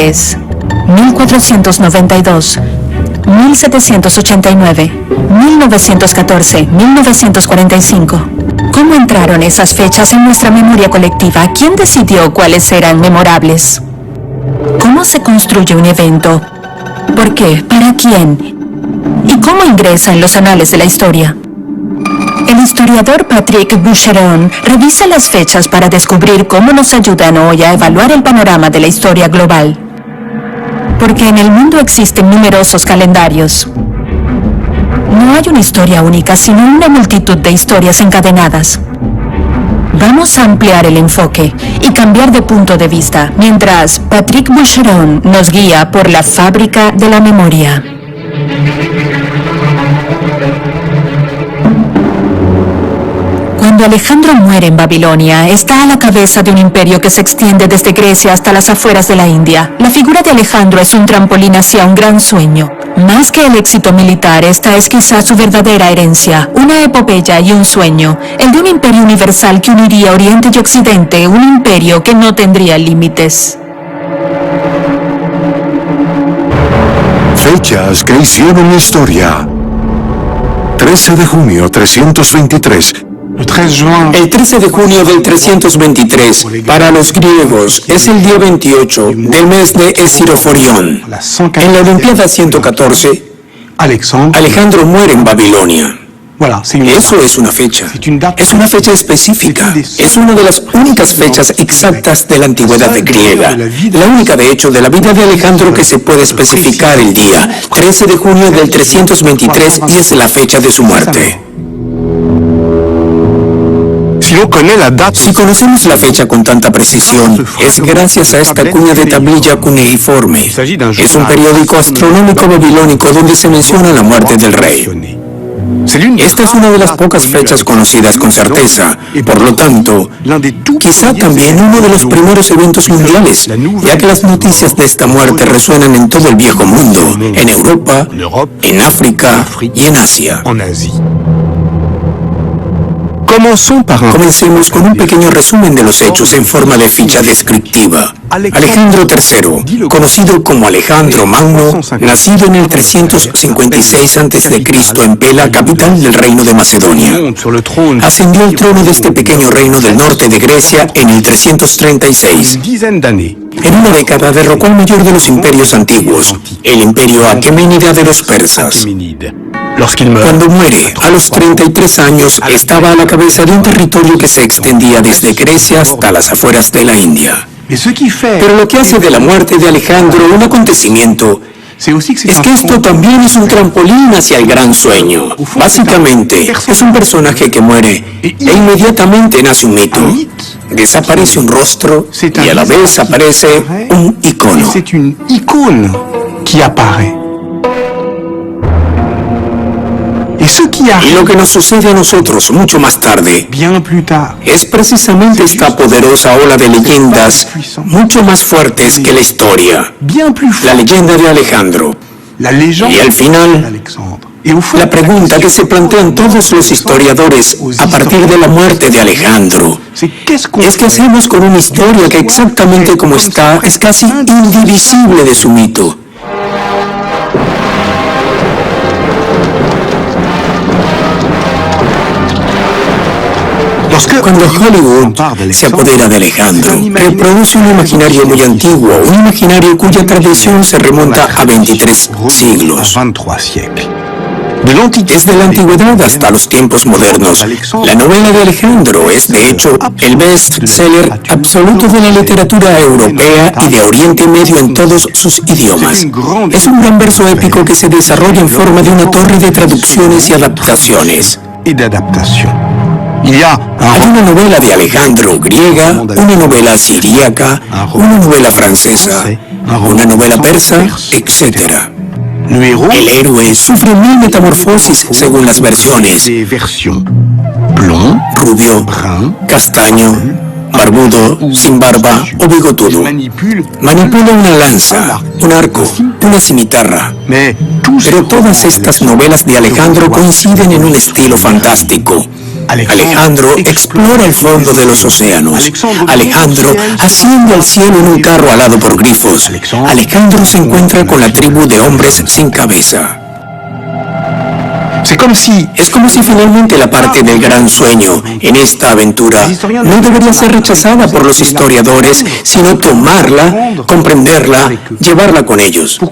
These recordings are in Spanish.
es 1492, 1789, 1914, 1945. ¿Cómo entraron esas fechas en nuestra memoria colectiva? ¿Quién decidió cuáles eran memorables? ¿Cómo se construye un evento? ¿Por qué? ¿Para quién? ¿Y cómo ingresa en los anales de la historia? El historiador Patrick Boucheron revisa las fechas para descubrir cómo nos ayudan hoy a evaluar el panorama de la historia global. Porque en el mundo existen numerosos calendarios. No hay una historia única, sino una multitud de historias encadenadas. Vamos a ampliar el enfoque y cambiar de punto de vista, mientras Patrick Boucheron nos guía por la fábrica de la memoria. Cuando Alejandro muere en Babilonia, está a la cabeza de un imperio que se extiende desde Grecia hasta las afueras de la India. La figura de Alejandro es un trampolín hacia un gran sueño. Más que el éxito militar, esta es quizás su verdadera herencia, una epopeya y un sueño, el de un imperio universal que uniría Oriente y Occidente, un imperio que no tendría límites. Fechas que hicieron historia. 13 de junio 323. El 13 de junio del 323, para los griegos, es el día 28 del mes de Esiroforión. En la Olimpiada 114, Alejandro muere en Babilonia. Eso es una fecha. Es una fecha específica. Es una de las únicas fechas exactas de la antigüedad griega. La única, de hecho, de la vida de Alejandro que se puede especificar el día. 13 de junio del 323 y es la fecha de su muerte. Si conocemos la fecha con tanta precisión, es gracias a esta cuña de tablilla cuneiforme. Es un periódico astronómico babilónico donde se menciona la muerte del rey. Esta es una de las pocas fechas conocidas con certeza, por lo tanto, quizá también uno de los primeros eventos mundiales, ya que las noticias de esta muerte resuenan en todo el viejo mundo, en Europa, en África y en Asia. Comencemos con un pequeño resumen de los hechos en forma de ficha descriptiva. Alejandro III, conocido como Alejandro Magno, nacido en el 356 a.C. en Pela, capital del reino de Macedonia. Ascendió al trono de este pequeño reino del norte de Grecia en el 336. En una década derrocó al mayor de los imperios antiguos, el imperio aqueménida de los persas. Cuando muere, a los 33 años, estaba a la cabeza de un territorio que se extendía desde Grecia hasta las afueras de la India. Pero lo que hace de la muerte de Alejandro un acontecimiento es que esto también es un trampolín hacia el gran sueño. Básicamente, es un personaje que muere e inmediatamente nace un mito. Desaparece un rostro y a la vez aparece un icono. Y lo que nos sucede a nosotros mucho más tarde es precisamente esta poderosa ola de leyendas mucho más fuertes que la historia. La leyenda de Alejandro. Y al final, la pregunta que se plantean todos los historiadores a partir de la muerte de Alejandro es qué hacemos con una historia que exactamente como está es casi indivisible de su mito. Cuando Hollywood se apodera de Alejandro, reproduce un imaginario muy antiguo, un imaginario cuya tradición se remonta a 23 siglos. Desde la antigüedad hasta los tiempos modernos, la novela de Alejandro es, de hecho, el best-seller absoluto de la literatura europea y de Oriente Medio en todos sus idiomas. Es un gran verso épico que se desarrolla en forma de una torre de traducciones y adaptaciones. Hay una novela de Alejandro griega, una novela siríaca, una novela francesa, una novela persa, etc. El héroe sufre 1000 metamorfosis según las versiones. Rubio, castaño, barbudo, sin barba o bigotudo. Manipula una lanza, un arco, una cimitarra. Pero todas estas novelas de Alejandro coinciden en un estilo fantástico. Alejandro explora el fondo de los océanos. Alejandro asciende al cielo en un carro alado por grifos. Alejandro se encuentra con la tribu de hombres sin cabeza. Es como si finalmente la parte del gran sueño en esta aventura no debería ser rechazada por los historiadores, sino tomarla, comprenderla, llevarla con ellos. ¿Por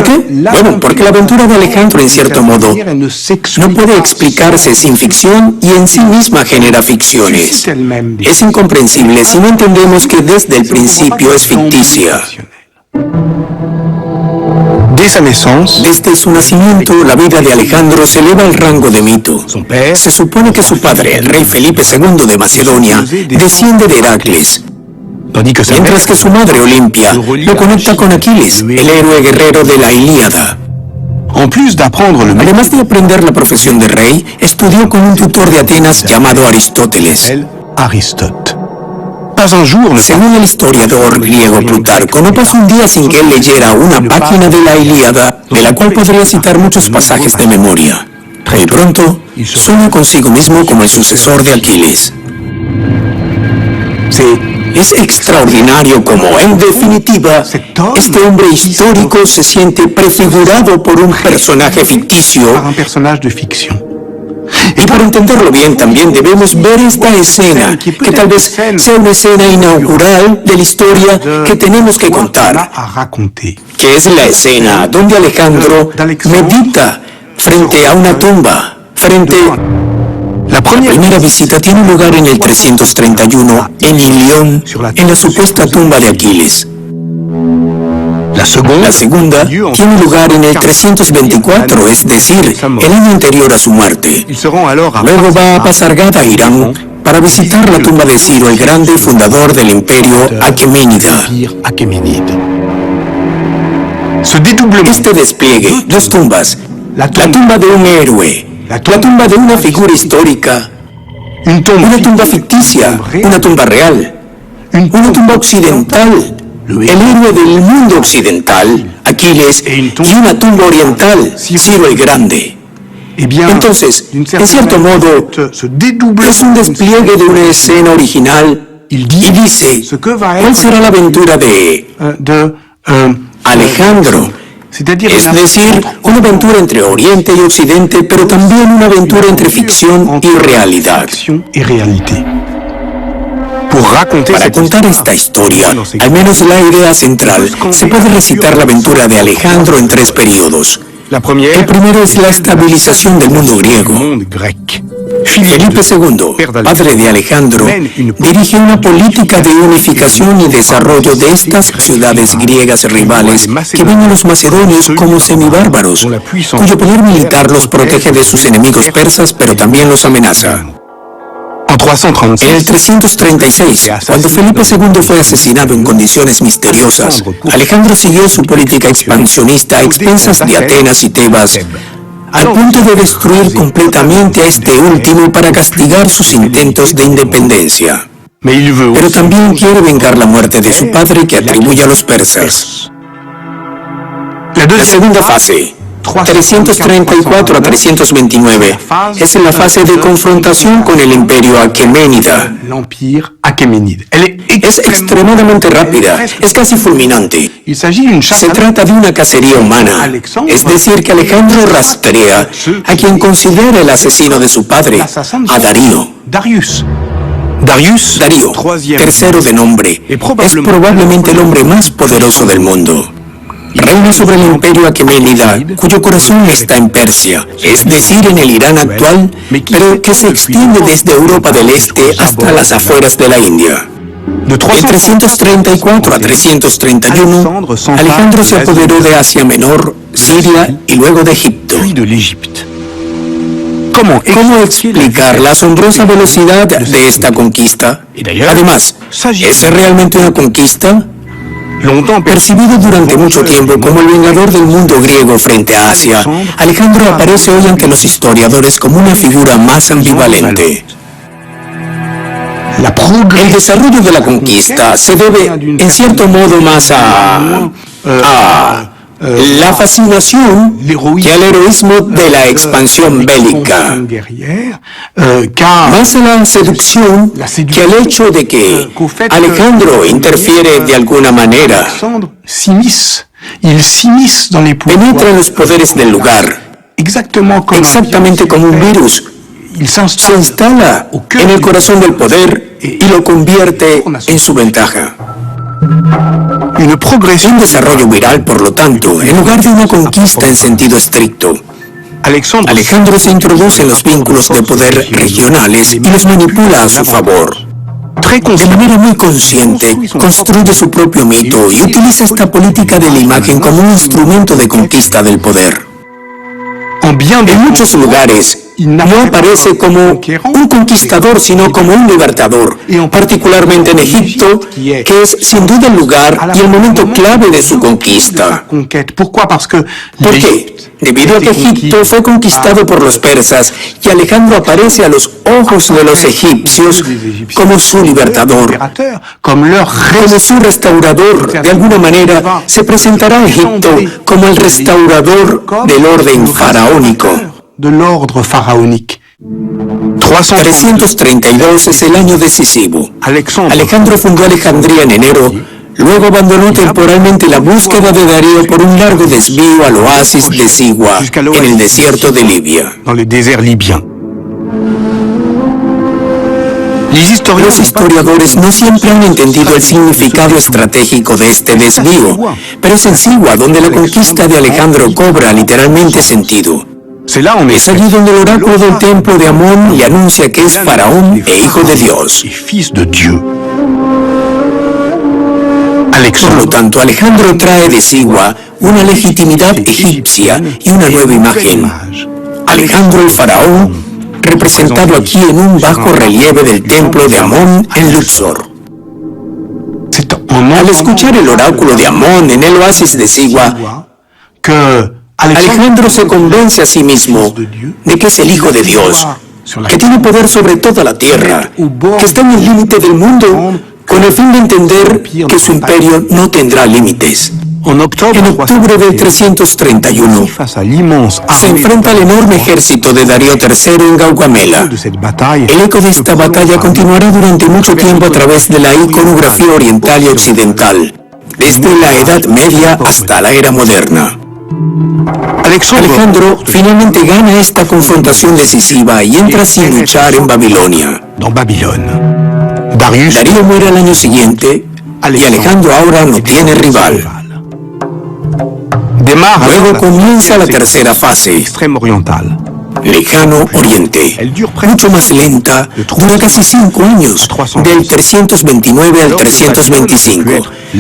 qué? Bueno, porque la aventura de Alejandro, en cierto modo, no puede explicarse sin ficción y en sí misma genera ficciones. Es incomprensible si no entendemos que desde el principio es ficticia. Desde su nacimiento, la vida de Alejandro se eleva al rango de mito. Se supone que su padre, el rey Felipe II de Macedonia, desciende de Heracles, mientras que su madre, Olimpia, lo conecta con Aquiles, el héroe guerrero de la Ilíada. Además de aprender la profesión de rey, estudió con un tutor de Atenas llamado Aristóteles. Según el historiador griego Plutarco, no pasó un día sin que él leyera una página de la Ilíada, de la cual podría citar muchos pasajes de memoria. Muy pronto, sueña consigo mismo como el sucesor de Aquiles. Es extraordinario como, en definitiva, este hombre histórico se siente prefigurado por un personaje ficticio. Y para entenderlo bien, también debemos ver esta escena, que tal vez sea una escena inaugural de la historia que tenemos que contar, que es la escena donde Alejandro medita frente a una tumba, La primera visita tiene lugar en el 331, en Ilión, en la supuesta tumba de Aquiles. La segunda tiene lugar en el 324, es decir, el año anterior a su muerte. Luego va a Pasargada, Irán, para visitar la tumba de Ciro el Grande, fundador del imperio aqueménida. Este despliegue, dos tumbas, la tumba de un héroe, la tumba de una figura histórica, una tumba ficticia, una tumba real, una tumba occidental, el héroe del mundo occidental, Aquiles, y una tumba oriental, Ciro el Grande. Entonces, en cierto modo, es un despliegue de una escena original y dice, ¿cuál será la aventura de Alejandro? Es decir, una aventura entre Oriente y Occidente, pero también una aventura entre ficción y realidad. Para contar esta historia, al menos la idea central, se puede recitar la aventura de Alejandro en tres periodos. El primero es la estabilización del mundo griego. Felipe II, padre de Alejandro, dirige una política de unificación y desarrollo de estas ciudades griegas rivales que ven a los macedonios como semibárbaros, cuyo poder militar los protege de sus enemigos persas, pero también los amenaza. En el 336, cuando Felipe II fue asesinado en condiciones misteriosas, Alejandro siguió su política expansionista a expensas de Atenas y Tebas, al punto de destruir completamente a este último para castigar sus intentos de independencia. Pero también quiere vengar la muerte de su padre que atribuye a los persas. La segunda fase, 334 a 329, es la fase de confrontación con el imperio aqueménida. Es extremadamente rápida, es casi fulminante. Se trata de una cacería humana, es decir, que Alejandro rastrea a quien considera el asesino de su padre, a Darío. Darío, tercero de nombre, es probablemente el hombre más poderoso del mundo. Reina sobre el imperio aqueménida, cuyo corazón está en Persia, es decir, en el Irán actual, pero que se extiende desde Europa del Este hasta las afueras de la India. De 334 a 331, Alejandro se apoderó de Asia Menor, Siria y luego de Egipto. ¿Cómo explicar la asombrosa velocidad de esta conquista? Además, ¿es realmente una conquista? Percibido durante mucho tiempo como el vengador del mundo griego frente a Asia, Alejandro aparece hoy ante los historiadores como una figura más ambivalente. El desarrollo de la conquista se debe, en cierto modo, más a la fascinación que al heroísmo de la expansión bélica, más a la seducción que al hecho de que Alejandro interfiere de alguna manera, penetra en los poderes del lugar, exactamente como un virus. Se instala en el corazón del poder y lo convierte en su ventaja. Un desarrollo viral, por lo tanto, en lugar de una conquista en sentido estricto. Alejandro se introduce en los vínculos de poder regionales y los manipula a su favor. De manera muy consciente, construye su propio mito y utiliza esta política de la imagen como un instrumento de conquista del poder. En muchos lugares, no aparece como un conquistador, sino como un libertador, particularmente en Egipto, que es sin duda el lugar y el momento clave de su conquista. ¿Por qué? Debido a que Egipto fue conquistado por los persas y Alejandro aparece a los ojos de los egipcios como su libertador, como su restaurador. De alguna manera, se presentará a Egipto como el restaurador del orden faraónico. 332 es el año decisivo. Alejandro fundó Alejandría en enero, luego abandonó temporalmente la búsqueda de Darío por un largo desvío al oasis de Siwa, en el desierto de Libia. Los historiadores no siempre han entendido el significado estratégico de este desvío, pero es en Siwa donde la conquista de Alejandro cobra literalmente sentido. Es allí donde el oráculo del templo de Amón le anuncia que es faraón e hijo de Dios. Por lo tanto, Alejandro trae de Siwa una legitimidad egipcia y una nueva imagen. Alejandro el faraón, representado aquí en un bajo relieve del templo de Amón en Luxor. Al escuchar el oráculo de Amón en el oasis de Siwa, Alejandro se convence a sí mismo de que es el Hijo de Dios, que tiene poder sobre toda la tierra, que está en el límite del mundo, con el fin de entender que su imperio no tendrá límites. En octubre del 331, se enfrenta al enorme ejército de Darío III en Gaugamela. El eco de esta batalla continuará durante mucho tiempo a través de la iconografía oriental y occidental, desde la Edad Media hasta la era moderna. Alejandro finalmente gana esta confrontación decisiva y entra sin luchar en Babilonia. Darío muere al año siguiente y Alejandro ahora no tiene rival. Luego comienza la tercera fase, Lejano Oriente, mucho más lenta, dura casi 5 años, del 329 al 325.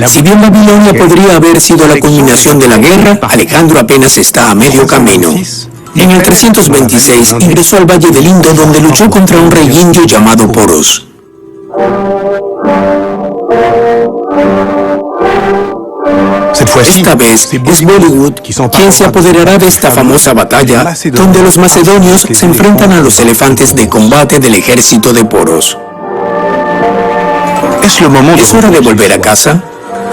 Si bien Babilonia podría haber sido la culminación de la guerra, Alejandro apenas está a medio camino. En el 326 ingresó al Valle del Indo, donde luchó contra un rey indio llamado Poros. Esta vez es Bollywood quien se apoderará de esta famosa batalla, donde los macedonios se enfrentan a los elefantes de combate del ejército de Poros. ¿Es hora de volver a casa?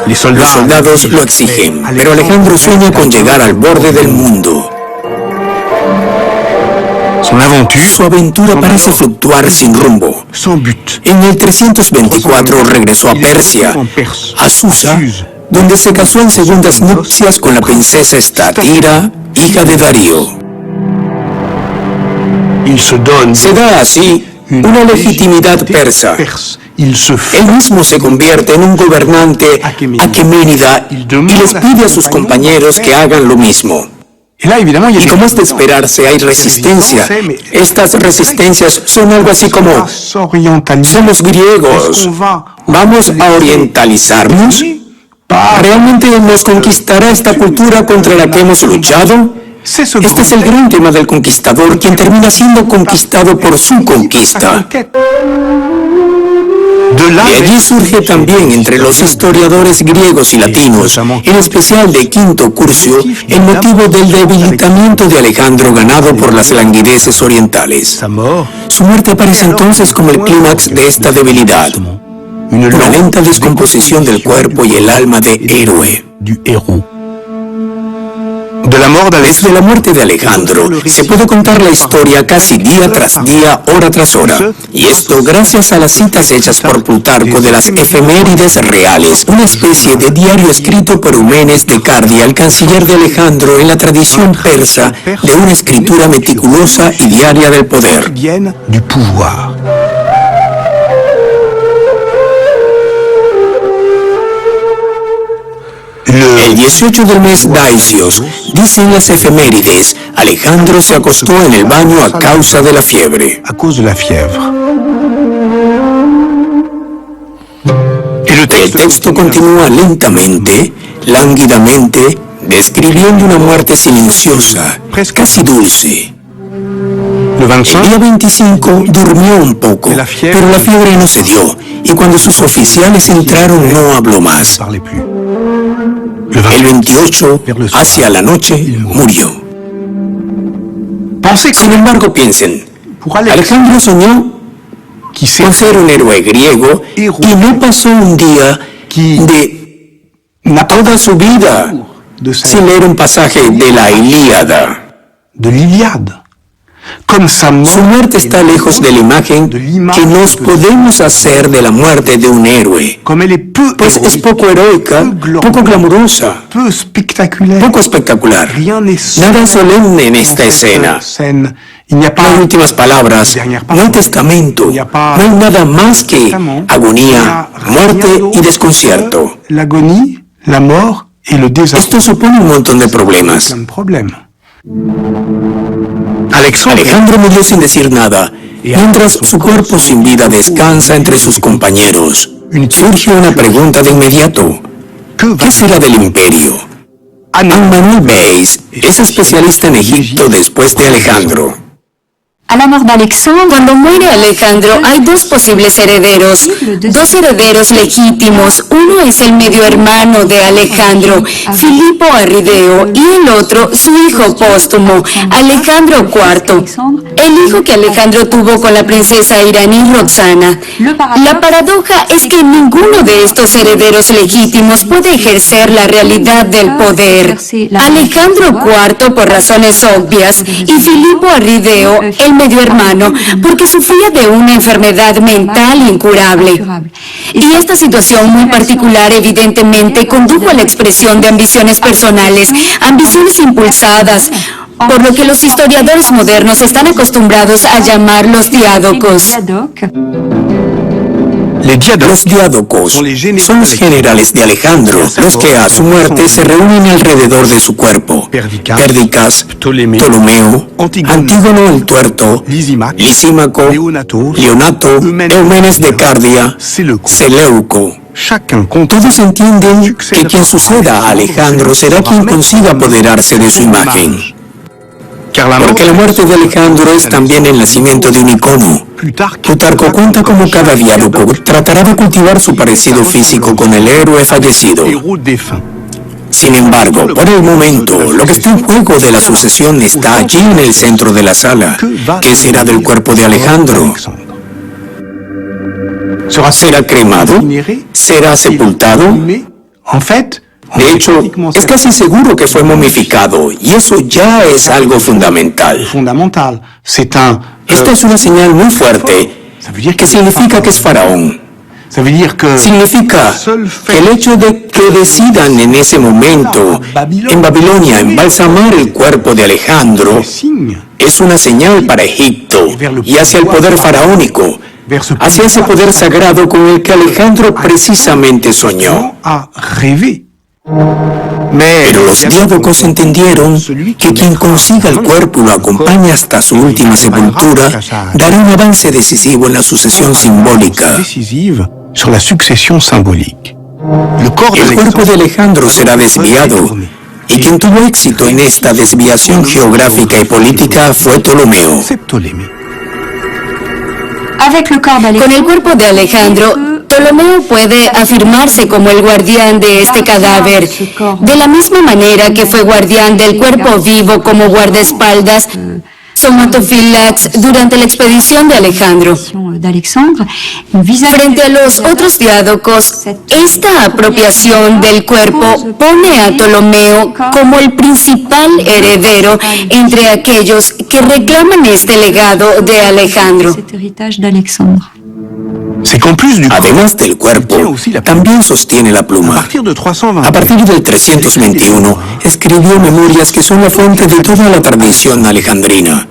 Los soldados lo exigen, pero Alejandro sueña con llegar al borde del mundo. Su aventura parece fluctuar sin rumbo. En el 324 regresó a Persia, a Susa, donde se casó en segundas nupcias con la princesa Estatira, hija de Darío. Se da así una legitimidad persa. Él mismo se convierte en un gobernante aqueménida y les pide a sus compañeros que hagan lo mismo. Y como es de esperarse, hay resistencia. Estas resistencias son algo así como: somos griegos, ¿vamos a orientalizarnos? ¿Realmente nos conquistará esta cultura contra la que hemos luchado? Este es el gran tema del conquistador, quien termina siendo conquistado por su conquista. De allí surge también entre los historiadores griegos y latinos, en especial de Quinto Curcio, el motivo del debilitamiento de Alejandro ganado por las languideces orientales. Su muerte aparece entonces como el clímax de esta debilidad. Una lenta descomposición del cuerpo y el alma de héroe. Desde la muerte de Alejandro, se puede contar la historia casi día tras día, hora tras hora. Y esto gracias a las citas hechas por Plutarco de las efemérides reales, una especie de diario escrito por Eumenes de Cardia, el canciller de Alejandro, en la tradición persa de una escritura meticulosa y diaria del poder. El 18 del mes Daisios, dicen las efemérides, Alejandro se acostó en el baño a causa de la fiebre. El texto continúa lentamente, lánguidamente, describiendo una muerte silenciosa, casi dulce. El día 25 durmió un poco, pero la fiebre no cedió, y cuando sus oficiales entraron no habló más. El 28, hacia la noche, murió. Sin embargo, piensen, Alejandro soñó con ser un héroe griego y no pasó un día de toda su vida sin leer un pasaje de la Ilíada. Su muerte está lejos de la imagen que nos podemos hacer de la muerte de un héroe, pues es poco heroica, poco glamurosa, poco espectacular. Nada solemne en esta escena. No hay últimas palabras, no hay testamento, no hay nada más que agonía, muerte y desconcierto. Esto supone un montón de problemas. Alejandro murió sin decir nada, mientras su cuerpo sin vida descansa entre sus compañeros. Surge una pregunta de inmediato. ¿Qué será del imperio? Manuel Beis es especialista en Egipto después de Alejandro. Cuando muere Alejandro, hay dos posibles herederos, dos herederos legítimos. Uno es el medio hermano de Alejandro, Filipo Arrideo, y el otro, su hijo póstumo, Alejandro IV, el hijo que Alejandro tuvo con la princesa iraní Roxana. La paradoja es que ninguno de estos herederos legítimos puede ejercer la realidad del poder. Alejandro IV, por razones obvias, y Filipo Arrideo, el medio hermano, porque sufría de una enfermedad mental incurable. Y esta situación muy particular evidentemente condujo a la expresión de ambiciones personales, ambiciones impulsadas, por lo que los historiadores modernos están acostumbrados a llamarlos diádocos. Los diádocos son los generales de Alejandro, los que a su muerte se reúnen alrededor de su cuerpo. Pérdicas, Ptolomeo, Antígono el Tuerto, Lisímaco, Leonato, Eumenes de Cardia, Seleuco. Todos entienden que quien suceda a Alejandro será quien consiga apoderarse de su imagen. Porque la muerte de Alejandro es también el nacimiento de un icono. Plutarco cuenta cómo cada diádoco tratará de cultivar su parecido físico con el héroe fallecido. Sin embargo, por el momento, lo que está en juego de la sucesión está allí en el centro de la sala. ¿Qué será del cuerpo de Alejandro? ¿Será cremado? ¿Será sepultado? De hecho, es casi seguro que fue momificado, y eso ya es algo fundamental. Esta es una señal muy fuerte, que significa que es faraón. Significa que el hecho de que decidan en ese momento, en Babilonia, embalsamar el cuerpo de Alejandro, es una señal para Egipto y hacia el poder faraónico, hacia ese poder sagrado con el que Alejandro precisamente soñó. Pero los diádocos entendieron que quien consiga el cuerpo y lo acompañe hasta su última sepultura dará un avance decisivo en la sucesión simbólica. El cuerpo de Alejandro será desviado, y quien tuvo éxito en esta desviación geográfica y política fue Ptolomeo. Con el cuerpo de Alejandro, Ptolomeo puede afirmarse como el guardián de este cadáver, de la misma manera que fue guardián del cuerpo vivo como guardaespaldas. somatofilax durante la expedición de Alejandro. Frente a los otros diádocos, esta apropiación del cuerpo pone a Ptolomeo como el principal heredero entre aquellos que reclaman este legado de Alejandro. Además del cuerpo, también sostiene la pluma. A partir del 321, escribió memorias que son la fuente de toda la tradición alejandrina.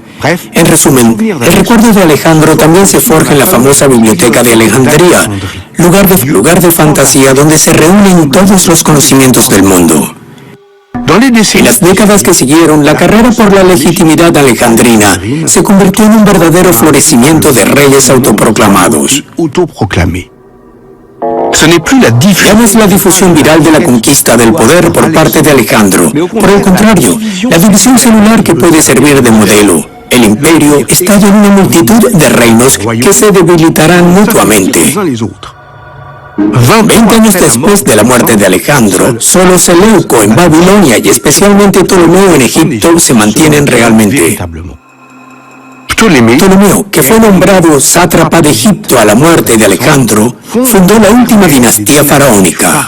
En resumen, el recuerdo de Alejandro también se forja en la famosa Biblioteca de Alejandría, lugar de fantasía donde se reúnen todos los conocimientos del mundo. En las décadas que siguieron, la carrera por la legitimidad alejandrina se convirtió en un verdadero florecimiento de reyes autoproclamados. Ya no es la difusión viral de la conquista del poder por parte de Alejandro. Por el contrario, la división celular que puede servir de modelo. El imperio estalla en una multitud de reinos que se debilitarán mutuamente. 20 años después de la muerte de Alejandro, solo Seleuco en Babilonia y especialmente Ptolomeo en Egipto se mantienen realmente. Ptolomeo, que fue nombrado sátrapa de Egipto a la muerte de Alejandro, fundó la última dinastía faraónica,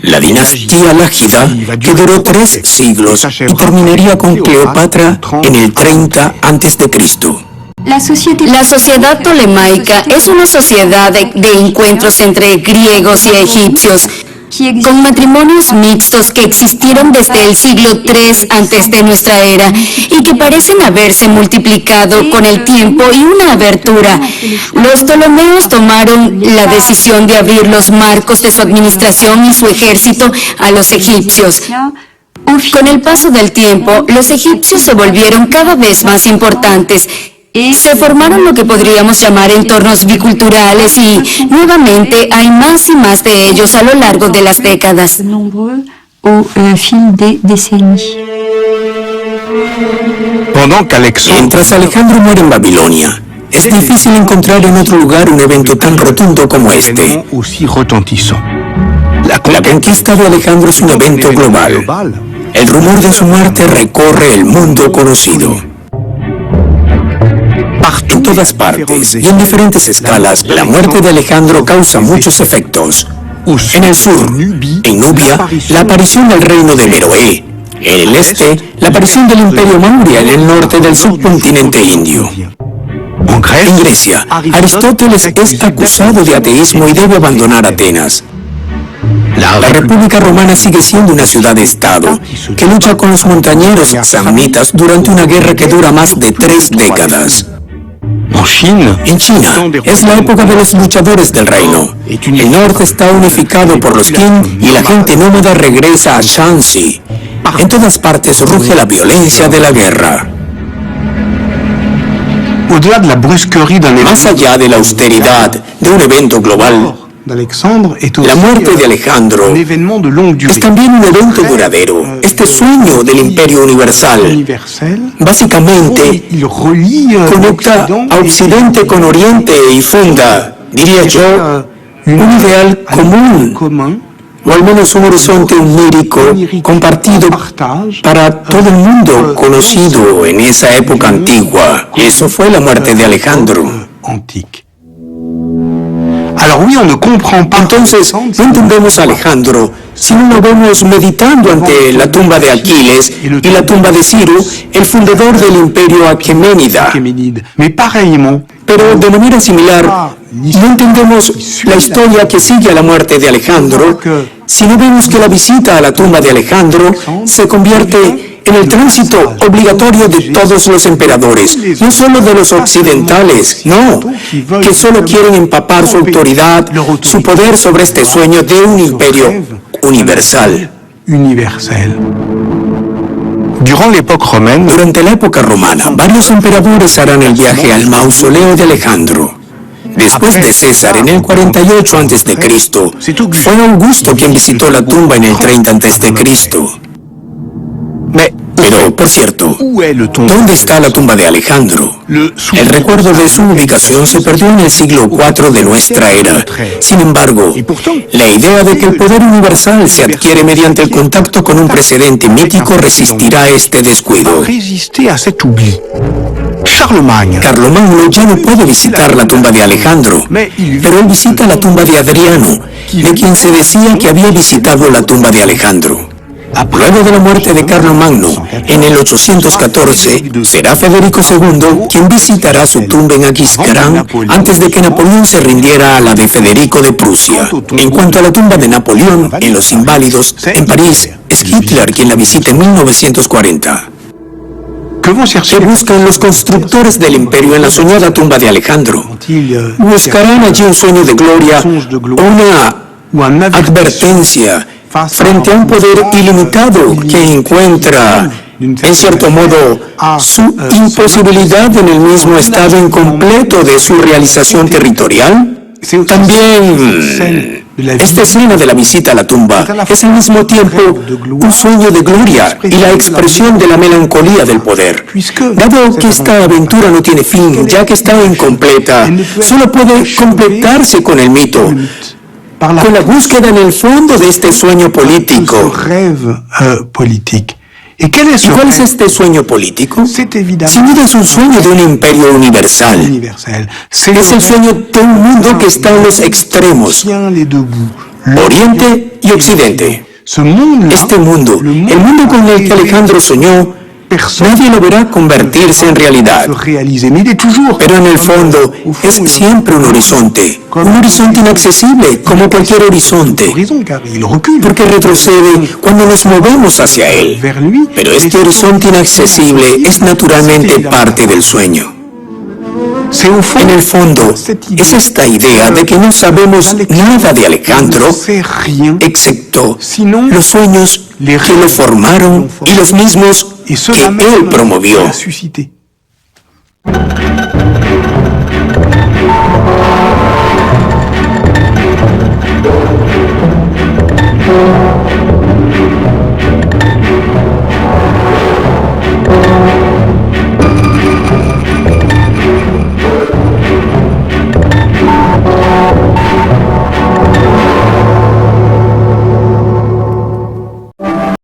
la dinastía Lágida, que duró 3 siglos y terminaría con Cleopatra en el 30 a.C. La sociedad tolemaica es una sociedad de encuentros entre griegos y egipcios, con matrimonios mixtos que existieron desde el siglo III antes de nuestra era y que parecen haberse multiplicado con el tiempo y una abertura. Los ptolomeos tomaron la decisión de abrir los marcos de su administración y su ejército a los egipcios. Con el paso del tiempo, los egipcios se volvieron cada vez más importantes. Se formaron lo que podríamos llamar entornos biculturales y, nuevamente, hay más y más de ellos a lo largo de las décadas. Mientras Alejandro muere en Babilonia, es difícil encontrar en otro lugar un evento tan rotundo como este. La conquista de Alejandro es un evento global. El rumor de su muerte recorre el mundo conocido. En todas partes y en diferentes escalas, la muerte de Alejandro causa muchos efectos. En el sur, en Nubia, la aparición del reino de Meroé. En el este, la aparición del imperio Maurya en el norte del subcontinente indio. En Grecia, Aristóteles es acusado de ateísmo y debe abandonar Atenas. La República Romana sigue siendo una ciudad-estado que lucha con los montañeros samnitas durante una guerra que dura más de 3 décadas. En China, es la época de los luchadores del reino. El norte está unificado por los Qin y la gente nómada regresa a Shanxi. En todas partes ruge la violencia de la guerra. Más allá de la austeridad de un evento global, la muerte de Alejandro es también un evento duradero, este sueño del imperio universal. Básicamente, conecta a Occidente con Oriente y funda, diría yo, un ideal común, o al menos un horizonte onírico compartido para todo el mundo conocido en esa época antigua. Eso fue la muerte de Alejandro. Entonces, no entendemos a Alejandro si no lo vemos meditando ante la tumba de Aquiles y la tumba de Ciro, el fundador del imperio aqueménida. Pero de manera similar, no entendemos la historia que sigue a la muerte de Alejandro si no vemos que la visita a la tumba de Alejandro se convierte en el tránsito obligatorio de todos los emperadores, no solo de los occidentales, no, que solo quieren empapar su autoridad, su poder sobre este sueño de un imperio universal. Durante la época romana, varios emperadores harán el viaje al mausoleo de Alejandro. Después de César, en el 48 a.C., fue Augusto quien visitó la tumba en el 30 a.C. Pero, por cierto, ¿dónde está la tumba de Alejandro? El recuerdo de su ubicación se perdió en el siglo IV de nuestra era. Sin embargo, la idea de que el poder universal se adquiere mediante el contacto con un precedente mítico resistirá a este descuido. Carlomagno ya no puede visitar la tumba de Alejandro, pero él visita la tumba de Adriano, de quien se decía que había visitado la tumba de Alejandro. Luego de la muerte de Carlomagno, en el 814, será Federico II quien visitará su tumba en Aquisgrán antes de que Napoleón se rindiera a la de Federico de Prusia. En cuanto a la tumba de Napoleón, en Los Inválidos, en París, es Hitler quien la visita en 1940. ¿Qué buscan los constructores del imperio en la soñada tumba de Alejandro? Buscarán allí un sueño de gloria, una advertencia frente a un poder ilimitado que encuentra, en cierto modo, su imposibilidad en el mismo estado incompleto de su realización territorial. También, esta escena de la visita a la tumba es al mismo tiempo un sueño de gloria y la expresión de la melancolía del poder. Dado que esta aventura no tiene fin, ya que está incompleta, solo puede completarse con el mito, con la búsqueda en el fondo de este sueño político. ¿Y cuál es este sueño político? Sin duda es un sueño de un imperio universal. Es el sueño de un mundo que está en los extremos, Oriente y Occidente. Este mundo, el mundo con el que Alejandro soñó, nadie lo verá convertirse en realidad. Pero en el fondo es siempre un horizonte inaccesible, como cualquier horizonte, porque retrocede cuando nos movemos hacia él. Pero este horizonte inaccesible es naturalmente parte del sueño. En el fondo, es esta idea de que no sabemos nada de Alejandro, excepto los sueños que lo formaron y los mismos que él promovió.